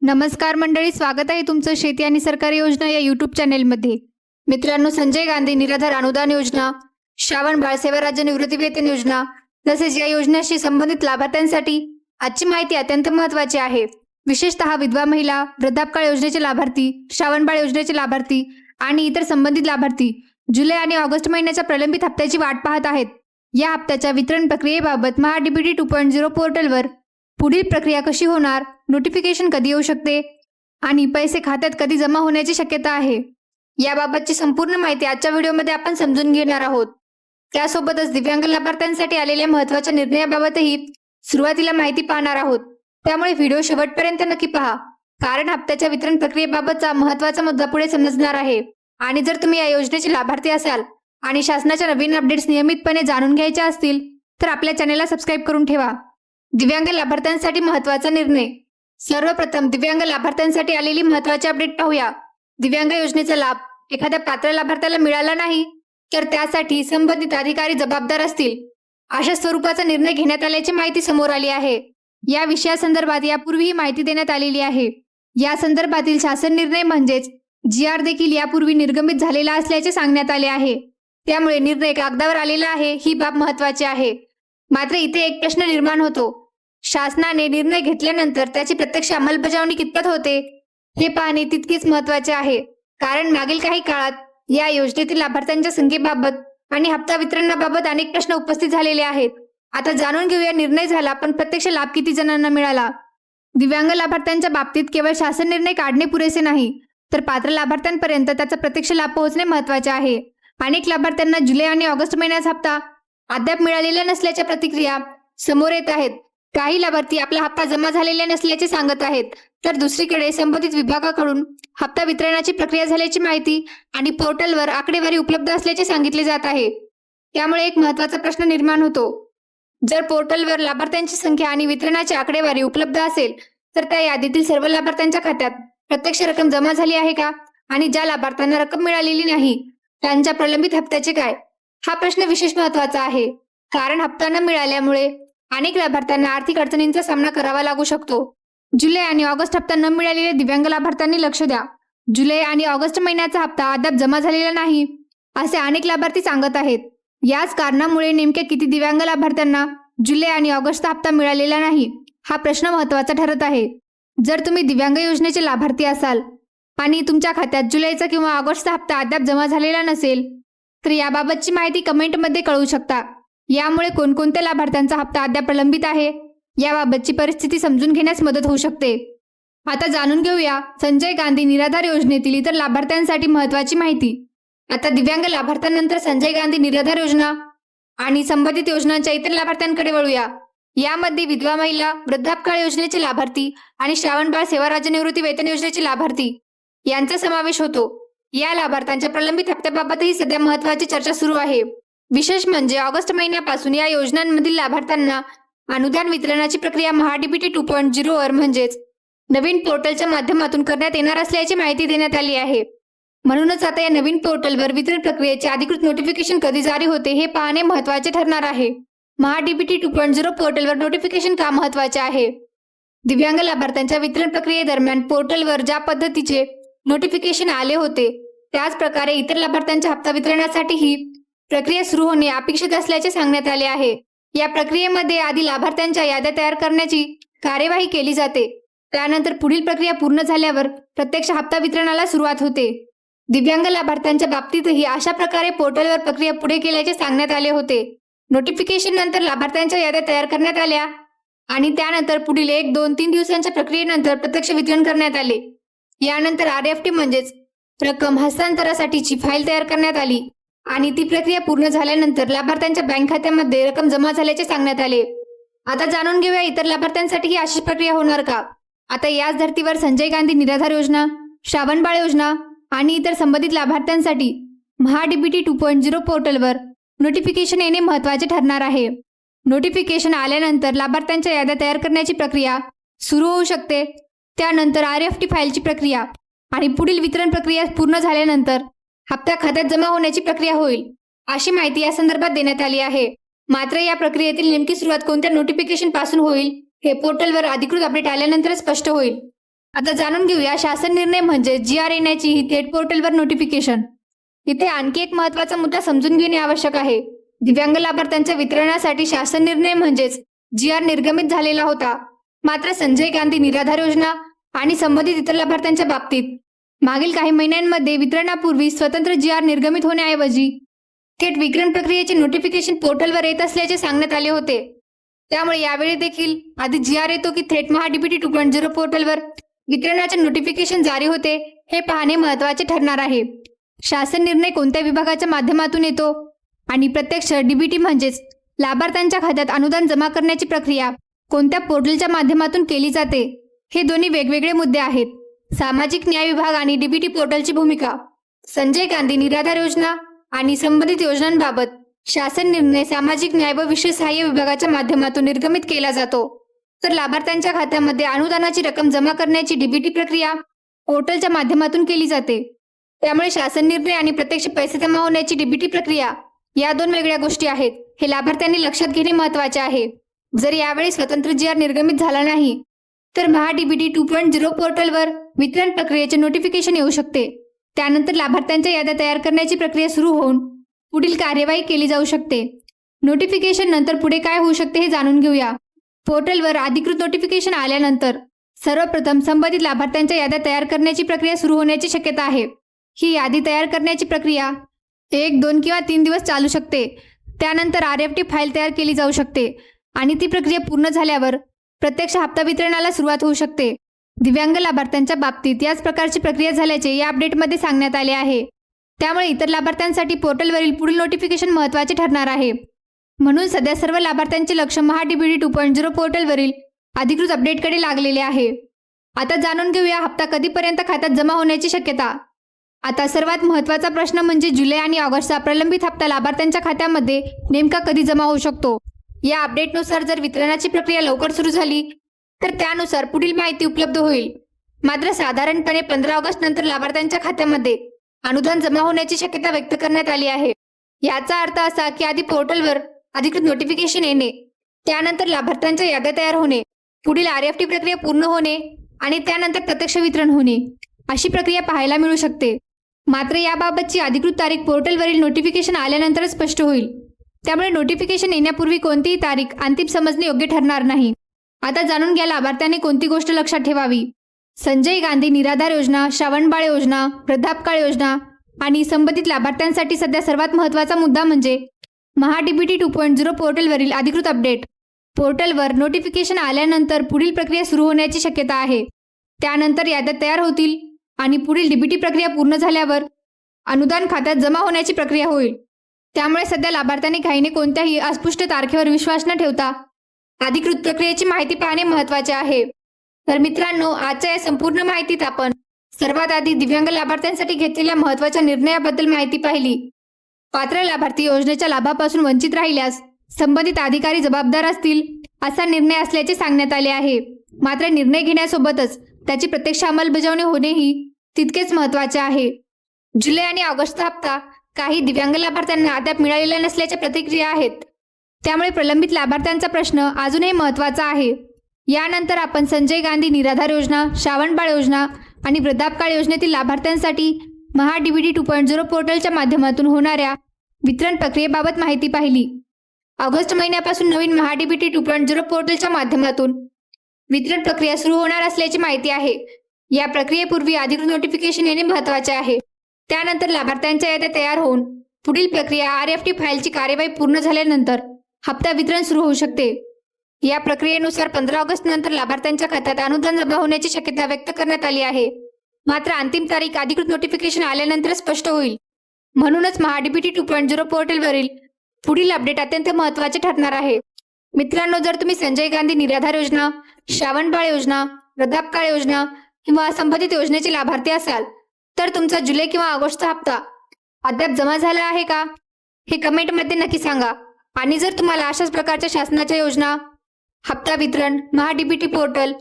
नमस्कार मंडळी, स्वागत आहे तुमचं शेती आणि सरकारी योजना या यूट्यूब चॅनेलमध्ये. मित्रांनो, संजय गांधी निराधार अनुदान योजना, श्रावण बाळ सेवा राज्य निवृत्ती वेतन योजना तसेच या योजनेशी संबंधित लाभार्थ्यांसाठी आजची माहिती अत्यंत महत्त्वाची आहे. विशेषतः विधवा महिला, वृद्धापकाळ योजनेचे लाभार्थी, श्रावण बाळ योजनेचे लाभार्थी आणि इतर संबंधित लाभार्थी जुलै आणि ऑगस्ट महिन्याच्या प्रलंबित हप्त्याची वाट पाहत आहेत. या हप्त्याच्या वितरण प्रक्रियेबाबत महाडीबीटी 2.0 पोर्टलवर पुढील प्रक्रिया कशी होणार, नोटिफिकेशन कधी येऊ शकते आणि पैसे खात्यात कधी जमा होण्याची शक्यता आहे, याबाबतची संपूर्ण माहिती आजच्या व्हिडिओमध्ये आपण समजून घेणार आहोत. त्यासोबतच दिव्यांग लाभार्थ्यांसाठी आलेल्या महत्त्वाच्या निर्णयाबाबतही सुरुवातीला माहिती पाहणार आहोत. त्यामुळे व्हिडिओ शेवटपर्यंत नक्की पहा, कारण हप्त्याच्या वितरण प्रक्रियेबाबतचा महत्त्वाचा मुद्दा पुढे समजणार आहे. आणि जर तुम्ही या योजनेचे लाभार्थी असाल आणि शासनाच्या नवीन अपडेट्स नियमितपणे जाणून घ्यायच्या असतील तर आपल्या चॅनेलला सबस्क्राईब करून ठेवा. दिव्यांग लाभार्थ्यांसाठी महत्त्वाचा निर्णय. सर्वप्रथम दिव्यांग लाभार्थ्यांसाठी आलेली महत्त्वाची अपडेट पाहूया. दिव्यांग योजनेचा लाभ एखाद्या पात्र लाभार्थ्याला मिळाला नाही तर त्यासाठी संबंधित अधिकारी जबाबदार असतील, अशा स्वरूपाचा निर्णय घेण्यात आल्याची माहिती समोर आली आहे. या विषयासंदर्भात यापूर्वीही माहिती देण्यात आलेली आहे. या संदर्भातील शासन निर्णय म्हणजेच GR देखील यापूर्वी निर्गमित झालेला असल्याचे सांगण्यात आले आहे. त्यामुळे निर्णय कागदावर आलेला आहे, ही बाब महत्त्वाची आहे. मात्र इथे एक प्रश्न निर्माण होतो. शासनाने निर्णय घेतल्यानंतर त्याची प्रत्यक्ष अंमलबजावणी कितपत होते हे पाहणे तितकेच महत्त्वाचे आहे. कारण मागील काही काळात या योजनेतील लाभार्थ्यांच्या संख्येबाबत आणि हप्ता वितरणाबाबत अनेक प्रश्न उपस्थित झालेले आहेत. आता जाणून घेऊया, निर्णय झाला पण प्रत्यक्ष लाभ किती जणांना मिळाला. दिव्यांग लाभार्थ्यांच्या बाबतीत केवळ शासन निर्णय काढणे पुरेसे नाही, तर पात्र लाभार्थ्यांपर्यंत त्याचा प्रत्यक्ष लाभ पोहोचणे महत्त्वाचे आहे. अनेक लाभार्थ्यांना जुलै आणि ऑगस्ट महिन्याचा हप्ता अद्याप मिळालेला नसल्याच्या प्रतिक्रिया समोर येत आहेत. काही लाभार्थी आपला हप्ता जमा झालेला नसल्याचे सांगत आहेत, तर दुसरीकडे संबंधित विभागाकडून हप्ता वितरणाची प्रक्रिया झाल्याची माहिती आणि पोर्टलवर आकडेवारी उपलब्ध असल्याचे सांगितले जात आहे. त्यामुळे एक महत्त्वाचा प्रश्न निर्माण होतो. जर पोर्टलवर लाभार्थ्यांची संख्या आणि वितरणाची आकडेवारी उपलब्ध असेल तर त्या यादीतील सर्व लाभार्थ्यांच्या खात्यात प्रत्यक्ष रक्कम जमा झाली आहे का, आणि ज्या लाभार्थ्यांना रक्कम मिळालेली नाही त्यांच्या प्रलंबित हप्त्याचे काय, हा प्रश्न विशेष महत्त्वाचा आहे. कारण हप्ता न मिळाल्यामुळे अनेक लाभार्थ्यांना आर्थिक अडचणींचा सामना करावा लागू शकतो. जुलै आणि ऑगस्ट हप्ता न मिळालेल्या दिव्यांग लाभार्थ्यांनी लक्ष द्या. जुलै आणि ऑगस्ट महिन्याचा हप्ता अद्याप जमा झालेला नाही असे अनेक लाभार्थी सांगत आहेत. याच कारणामुळे नेमक्या किती दिव्यांग लाभार्थ्यांना जुलै आणि ऑगस्टचा हप्ता मिळालेला नाही हा प्रश्न महत्त्वाचा ठरत आहे. जर तुम्ही दिव्यांग योजनेचे लाभार्थी असाल आणि तुमच्या खात्यात जुलैचा किंवा ऑगस्टचा हप्ता अद्याप जमा झालेला नसेल तर याबाबतची माहिती कमेंटमध्ये कळवू शकता. यामुळे कोणकोणत्या लाभार्थ्यांचा हप्ता अद्याप प्रलंबित आहे याबाबतची परिस्थिती समजून घेण्यास मदत होऊ शकते. आता जाणून घेऊया संजय गांधी निराधार योजनेतील इतर लाभार्थ्यांसाठी महत्त्वाची माहिती. आता दिव्यांग लाभार्थ्यांनंतर संजय गांधी निराधार योजना आणि संबंधित योजनांच्या इतर लाभार्थ्यांकडे वळूया. यामध्ये विधवा महिला, वृद्धापकाळ योजनेचे लाभार्थी आणि श्रावण बाळ सेवा राज्य निवृत्ती वेतन योजनेचे लाभार्थी यांचा समावेश होतो. या लाभार्थ्यांच्या प्रलंबित हप्त्याबाबतही सध्या महत्त्वाची चर्चा सुरू आहे. विशेष म्हणजे ऑगस्ट महिन्यापासून या योजनांमधील लाभार्थ्यांना अनुदान वितरणाची प्रक्रिया महाडीबीटी 2.0 वर म्हणजेच नवीन पोर्टलच्या माध्यमातून करण्यात येणार असल्याची माहिती देण्यात आली आहे. म्हणूनच आता या नवीन पोर्टलवर वितरण प्रक्रियेचे अधिकृत नोटिफिकेशन कधी जारी होते हे पाहणे महत्त्वाचे ठरणार आहे. महाडीबीटी 2.0 पोर्टलवर नोटिफिकेशन का महत्त्वाचे आहे? दिव्यांग लाभार्थ्यांच्या वितरण प्रक्रियेदरम्यान पोर्टलवर ज्या पद्धतीचे नोटिफिकेशन आले होते त्याच प्रकारे इतर लाभार्थ्यांच्या हप्ता वितरणासाठीही प्रक्रिया सुरू होणे अपेक्षित असल्याचे सांगण्यात आले आहे. या प्रक्रियेमध्ये आधी लाभार्थ्यांच्या याद्या तयार करण्याची कार्यवाही केली जाते. त्यानंतर पुढील प्रक्रिया पूर्ण झाल्यावर प्रत्यक्ष हप्ता वितरणाला सुरुवात होते. दिव्यांग लाभार्थ्यांच्या बाबतीतही अशा प्रकारे पोर्टलवर प्रक्रिया पुढे केल्याचे सांगण्यात आले होते. नोटिफिकेशन नंतर लाभार्थ्यांच्या याद्या तयार करण्यात आल्या आणि त्यानंतर पुढील 1, 2, 3 दिवसांच्या प्रक्रियेनंतर प्रत्यक्ष वितरण करण्यात आले. यानंतर RFT म्हणजेच रक्कम हस्तांतरासाठीची फाईल तयार करण्यात आली आणि ती प्रक्रिया पूर्ण झाल्यानंतर लाभार्थ्यांच्या बँक खात्यामध्ये रक्कम जमा झाल्याचे सांगण्यात आले. आता जाणून घेऊया इतर लाभार्थ्यांसाठी ही अशीच प्रक्रिया होणार का. आता याच धर्तीवर संजय गांधी निराधार योजना, श्रावण बाळ योजना आणि इतर संबंधित लाभार्थ्यांसाठी महाडीबीटी 2.0 पोर्टलवर नोटिफिकेशन येणे महत्त्वाचे ठरणार आहे. नोटिफिकेशन आल्यानंतर लाभार्थ्यांच्या याद्या तयार करण्याची प्रक्रिया सुरू होऊ शकते. त्यानंतर RFT फाईलची प्रक्रिया आणि पुढील वितरण प्रक्रिया पूर्ण झाल्यानंतर हप्ता खात्यात जमा होण्याची प्रक्रिया होईल, अशी माहिती या संदर्भात देण्यात आली आहे. मात्र या प्रक्रियेतील नेमकी सुरुवात कोणत्या नोटिफिकेशन पासून होईल हे पोर्टलवर अधिकृत अपडेट आल्यानंतर स्पष्ट होईल. आता जाणून घेऊया शासन निर्णय म्हणजे GR येण्याची ही थेट पोर्टलवर नोटिफिकेशन. इथे आणखी एक महत्त्वाचा मुद्दा समजून घेणे आवश्यक आहे. दिव्यांग लाभार्थ्यांच्या वितरणासाठी शासन निर्णय म्हणजेच GR निर्गमित झालेला होता. मात्र संजय गांधी निराधार योजना आणि संबंधित इतर लाभार्थ्यांच्या बाबतीत मागील काही महिन्यांमध्ये वितरणापूर्वी स्वतंत्र GR निर्गमित होण्याऐवजी थेट वितरण प्रक्रियेचे नोटिफिकेशन पोर्टलवर येत असल्याचे सांगण्यात आले होते. त्यामुळे यावेळी देखील आधी GR येतो की थेट महाडीबीटी 2.0 पोर्टलवर वितरणाचे नोटिफिकेशन जारी होते हे पाहणे महत्त्वाचे ठरणार आहे. शासन निर्णय कोणत्या विभागाच्या माध्यमातून येतो आणि प्रत्यक्ष डीबीटी म्हणजेच लाभार्थ्यांच्या खात्यात अनुदान जमा करण्याची प्रक्रिया कोणत्या पोर्टलच्या माध्यमातून केली जाते हे दोन्ही वेगवेगळे मुद्दे आहेत. सामाजिक न्याय विभाग आणि डीबीटी पोर्टलची भूमिका. संजय गांधी निराधार योजना आणि संबंधित योजनांबाबत शासन निर्णय सामाजिक न्याय व विशेष सहाय्य विभागाच्या माध्यमातून निर्गमित केला जातो, तर लाभार्थ्यांच्या खात्यामध्ये अनुदानाची रक्कम जमा करण्याची डीबीटी प्रक्रिया पोर्टलच्या माध्यमातून केली जाते. त्यामुळे शासन निर्णय आणि प्रत्यक्ष पैसे जमा होण्याची डीबीटी प्रक्रिया या दोन वेगळ्या गोष्टी आहेत हे लाभार्थ्यांनी लक्षात घेणे महत्त्वाचे आहे. जर यावेळी स्वतंत्र GR निर्गमित झाला नाही तर महाडीबीटी 2.0 पोर्टलवर वितरण प्रक्रियेचे नोटिफिकेशन येऊ शकते. त्यानंतर लाभार्थ्यांच्या याद्या तयार करण्याची प्रक्रिया सुरू होऊन पुढील कार्यवाही केली जाऊ शकते. नोटिफिकेशन नंतर पुढे काय होऊ शकते हे जाणून घेऊया. पोर्टलवर अधिकृत नोटिफिकेशन आल्यानंतर सर्वप्रथम संबंधित लाभार्थ्यांच्या याद्या तयार करण्याची प्रक्रिया सुरू होण्याची शक्यता आहे. ही यादी तयार करण्याची प्रक्रिया 1, 2 किंवा 3 दिवस चालू शकते. त्यानंतर RFT फाईल तयार केली जाऊ शकते आणि ती प्रक्रिया पूर्ण झाल्यावर प्रत्यक्ष हप्ता वितरणाला सुरुवात होऊ शकते. दिव्यांग लाभार्थ्यांच्या बाबतीत याच प्रकारची प्रक्रिया झाल्याचे या अपडेटमध्ये सांगण्यात आले आहे. त्यामुळे इतर लाभार्थ्यांसाठी पोर्टलवरील पुढील नोटिफिकेशन महत्त्वाचे ठरणार आहे. म्हणून सध्या सर्व लाभार्थ्यांचे लक्ष महाडीबीटी 2.0 पोर्टलवरील अधिकृत अपडेटकडे लागलेले आहे. आता जाणून घेऊया हप्ता कधीपर्यंत खात्यात जमा होण्याची शक्यता. आता सर्वात महत्त्वाचा प्रश्न म्हणजे जुलै आणि ऑगस्टचा प्रलंबित हप्ता लाभार्थ्यांच्या खात्यामध्ये नेमका कधी जमा होऊ शकतो. या अपडेटनुसार जर वितरणाची प्रक्रिया लवकर सुरू झाली तर त्यानुसार पुढील माहिती उपलब्ध होईल. मात्र साधारणपणे 15 ऑगस्ट नंतर लाभार्थ्यांच्या खात्यामध्ये अनुदान जमा होण्याची शक्यता व्यक्त करण्यात आली आहे. याचा अर्थ असा की आधी पोर्टलवर अधिकृत नोटिफिकेशन येणे, त्यानंतर लाभार्थ्यांच्या याद्या तयार होणे, पुढील RFT प्रक्रिया पूर्ण होणे आणि त्यानंतर प्रत्यक्ष वितरण होणे अशी प्रक्रिया पाहायला मिळू शकते. मात्र याबाबतची अधिकृत तारीख पोर्टलवरील नोटिफिकेशन आल्यानंतरच स्पष्ट होईल. त्यामुळे नोटिफिकेशन येण्यापूर्वी कोणतीही तारीख अंतिम समजणे योग्य ठरणार नाही. आता जाणून घ्या लाभार्थ्यांनी कोणती गोष्ट लक्षात ठेवावी. संजय गांधी निराधार योजना, श्रावणबाळ योजना, वृद्धापकाळ योजना आणि संबंधित लाभार्थ्यांसाठी सध्या सर्वात महत्त्वाचा मुद्दा म्हणजे महाडीबीटी 2.0 पोर्टलवरील अधिकृत अपडेट. पोर्टलवर नोटिफिकेशन आल्यानंतर पुढील प्रक्रिया सुरू होण्याची शक्यता आहे. त्यानंतर याद्या तयार होतील आणि पुढील डीबीटी प्रक्रिया पूर्ण झाल्यावर अनुदान खात्यात जमा होण्याची प्रक्रिया होईल. त्यामुळे सध्या लाभार्थ्यांनी घाईने कोणत्याही अस्पष्ट तारखेवर विश्वास न ठेवता अधिकृत प्रक्रियेची माहिती पाहणे महत्त्वाचे आहे. तर मित्रांनो, आजच्या या संपूर्ण माहितीत आपण सर्वात आधी दिव्यांग लाभार्थ्यांसाठी घेतलेल्या महत्त्वाच्या निर्णयाबद्दल माहिती पाहिली. पात्र लाभार्थी योजनेच्या लाभापासून वंचित राहिल्यास संबंधित अधिकारी जबाबदार असतील असा निर्णय असल्याचे सांगण्यात आले आहे. मात्र निर्णय घेण्यासोबतच त्याची प्रत्यक्ष अंमलबजावणी होणेही तितकेच महत्त्वाचे आहे. जुलै आणि ऑगस्टचा हप्ता काही दिव्यांग लाभार्थ्यांना अद्याप मिळालेल्या नसल्याच्या प्रतिक्रिया आहेत. त्यामुळे प्रलंबित लाभार्थ्यांचा प्रश्न अजूनही महत्त्वाचा आहे. यानंतर आपण संजय गांधी निराधार योजना, श्रावणबाळ योजना आणि वृद्धापकाळ योजनेतील लाभार्थ्यांसाठी महाडीबीटी 2.0 पोर्टलच्या माध्यमातून होणाऱ्या वितरण प्रक्रियेबाबत माहिती पाहिली. ऑगस्ट महिन्यापासून नवीन महाडीबीटी 2.0 पोर्टलच्या माध्यमातून वितरण प्रक्रिया सुरू होणार असल्याची माहिती आहे. या प्रक्रियेपूर्वी अधिकृत नोटिफिकेशन येणे महत्त्वाचे आहे. त्यानंतर लाभार्थ्यांच्या याद्या तयार होऊन पुढील प्रक्रिया RFT फाईलची कार्यवाही पूर्ण झाल्यानंतर हप्ता वितरण सुरू होऊ शकते. या प्रक्रियेनुसार 15 ऑगस्ट नंतर लाभार्थ्यांच्या खात्यात अनुदान जमा होण्याची शक्यता व्यक्त करण्यात आली आहे. मात्र अंतिम तारीख अधिकृत नोटिफिकेशन आल्यानंतर स्पष्ट होईल. म्हणूनच महाडीबीटी 2.0 पोर्टलवरील पुढील अपडेट अत्यंत महत्त्वाचे ठरणार आहे. मित्रांनो, जर तुम्ही संजय गांधी निराधार योजना, श्रावणबाळ योजना, वृद्धापकाळ योजना किंवा संबंधित योजनेचे लाभार्थी असाल तर तुमचा जुलै किंवा ऑगस्टचा हप्ता अद्याप जमा झाला आहे का हे कमेंटमध्ये नक्की सांगा. आणि जर तुम्हाला अशाच प्रकारच्या शासनाच्या योजना, हप्ता वितरण, महाडीबीटी पोर्टल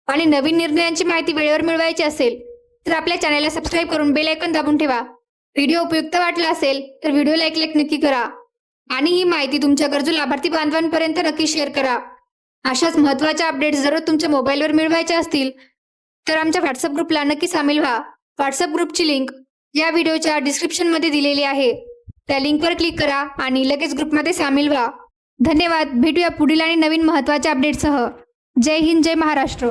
आणि नवीन निर्णयांची माहिती वेळेवर मिळवायची असेल तर आपल्या चॅनलला सबस्क्राईब करून बेल आयकॉन दाबून ठेवा. व्हिडिओ उपयुक्त वाटला असेल तर व्हिडिओला एक लाईक नक्की करा आणि ही माहिती तुमच्या गरजू लाभार्थी बांधवांपर्यंत नक्की शेअर करा. अशाच महत्त्वाच्या अपडेट्स जर तुमच्या मोबाईलवर मिळवायच्या असतील तर आमच्या व्हॉट्सअप ग्रुपला नक्की सामील व्हा. व्हॉट्सअप ग्रुपची लिंक या व्हिडिओच्या डिस्क्रिप्शनमध्ये दिलेली आहे. त्या लिंकवर क्लिक करा आणि लगेच ग्रुपमध्ये सामील व्हा. धन्यवाद. भेटूया पुढील आणि नवीन महत्त्वाच्या अपडेटसह. जय हिंद, जय महाराष्ट्र.